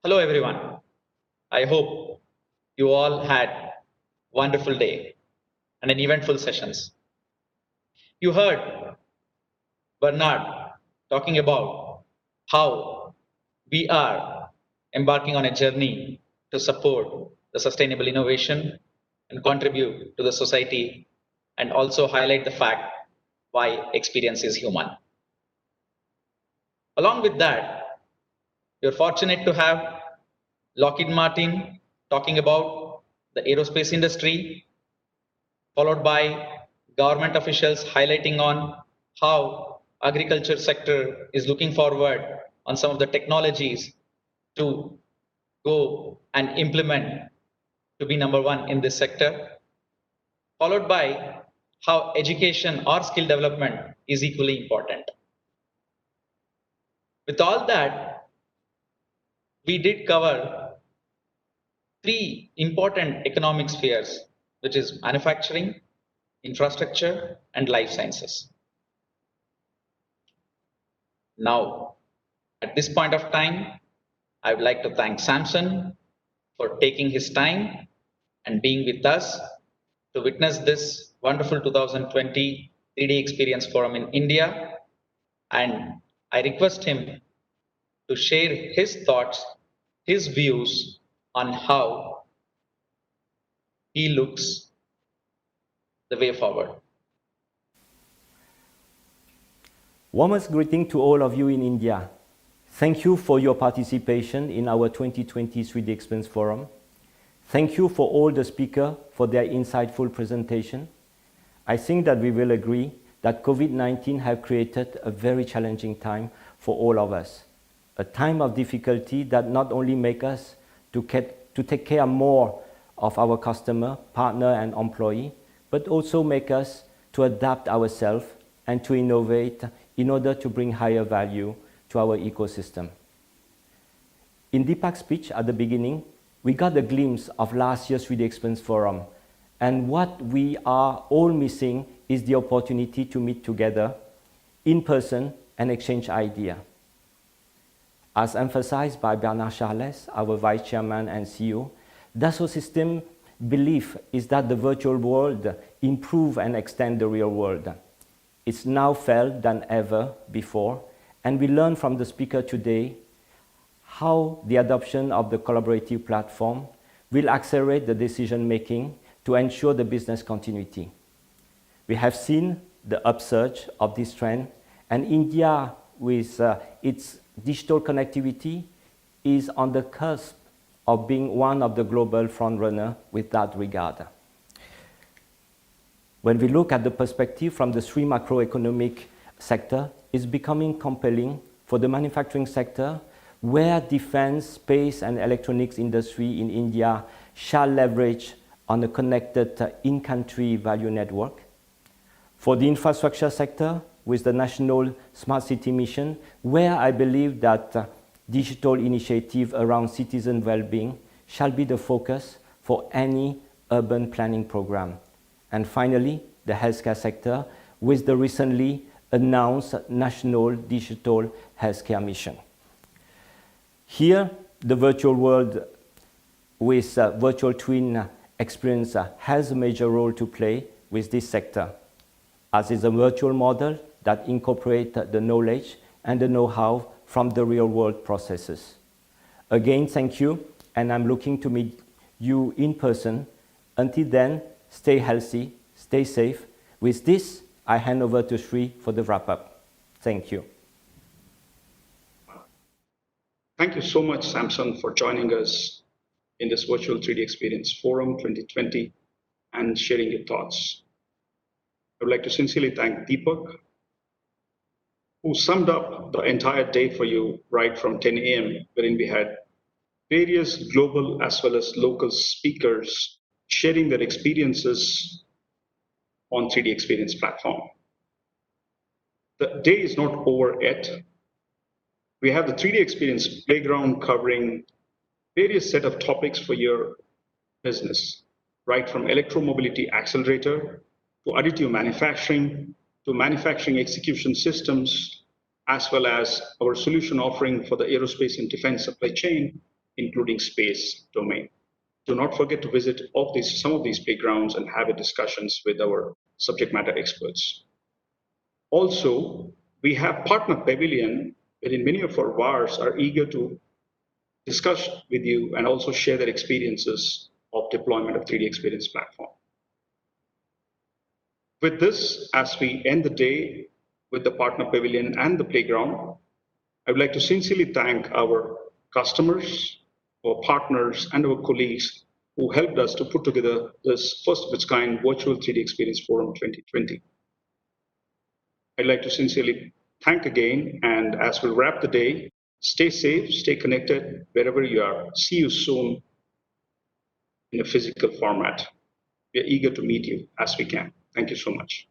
Hello everyone. I hope you all had wonderful day and an eventful sessions. You heard Bernard talking about how we are embarking on a journey to support the sustainable innovation and contribute to the society and also highlight the fact why experience is human. Along with that, you're fortunate to have Lockheed Martin talking about the aerospace industry, followed by government officials highlighting on how agriculture sector is looking forward on some of the technologies to go and implement to be number one in this sector, followed by how education or skill development is equally important. With all that, we did cover three important economic spheres, which is manufacturing, infrastructure, and life sciences. Now, at this point of time, I would like to thank Samson for taking his time and being with us to witness this wonderful 2020 3D Experience Forum in India. And I request him to share his thoughts, his views on how he looks the way forward. Warmest greeting to all of you in India. Thank you for your participation in our 2020 3D Experience Forum. Thank you for all the speakers for their insightful presentation. I think that we will agree that COVID-19 have created a very challenging time for all of us. A time of difficulty that not only make us to take care more of our customer, partner and employee, but also make us to adapt ourselves and to innovate in order to bring higher value to our ecosystem. In Deepak's speech at the beginning, we got a glimpse of last year's 3D Experience Forum, and what we are all missing is the opportunity to meet together in person and exchange ideas. As emphasized by Bernard Charles, our Vice Chairman and CEO, Dassault Systèmes' belief is that the virtual world improves and extends the real world. It's now felt than ever before, and we learn from the speaker today how the adoption of the collaborative platform will accelerate the decision-making to ensure the business continuity. We have seen the upsurge of this trend, and India, with its digital connectivity, is on the cusp of being one of the global frontrunners with that regard. When we look at the perspective from the three macroeconomic sector, it's becoming compelling for the manufacturing sector, where defense, space and electronics industry in India shall leverage on a connected in-country value network. For the infrastructure sector, with the National Smart City Mission, where I believe that digital initiative around citizen well-being shall be the focus for any urban planning program. And finally, the healthcare sector, with the recently announced National Digital Healthcare Mission. Here, the virtual world with virtual twin experience has a major role to play with this sector, as is a virtual model that incorporates the knowledge and the know-how from the real-world processes. Again, thank you, and I'm looking to meet you in person. Until then, stay healthy, stay safe. With this, I hand over to Shree for the wrap-up. Thank you. Thank you so much, Samson, for joining us in this virtual 3D Experience Forum 2020 and sharing your thoughts. I would like to sincerely thank Deepak, who summed up the entire day for you right from 10 a.m., wherein we had various global as well as local speakers sharing their experiences on 3D Experience platform. The day is not over yet. We have the 3D Experience playground covering various set of topics for your business, right from electromobility accelerator to additive manufacturing to manufacturing execution systems, as well as our solution offering for the aerospace and defense supply chain, including space domain. Do not forget to visit some of these playgrounds and have discussions with our subject matter experts. Also, we have partner pavilion, wherein many of our VARs are eager to discuss with you and also share their experiences of deployment of 3D Experience platform. With this, as we end the day with the partner pavilion and the playground, I would like to sincerely thank our customers, our partners, and our colleagues who helped us to put together this first of its kind virtual 3D Experience Forum 2020. I'd like to sincerely thank again, and as we wrap the day, stay safe, stay connected wherever you are. See you soon in a physical format. We are eager to meet you as we can. Thank you so much.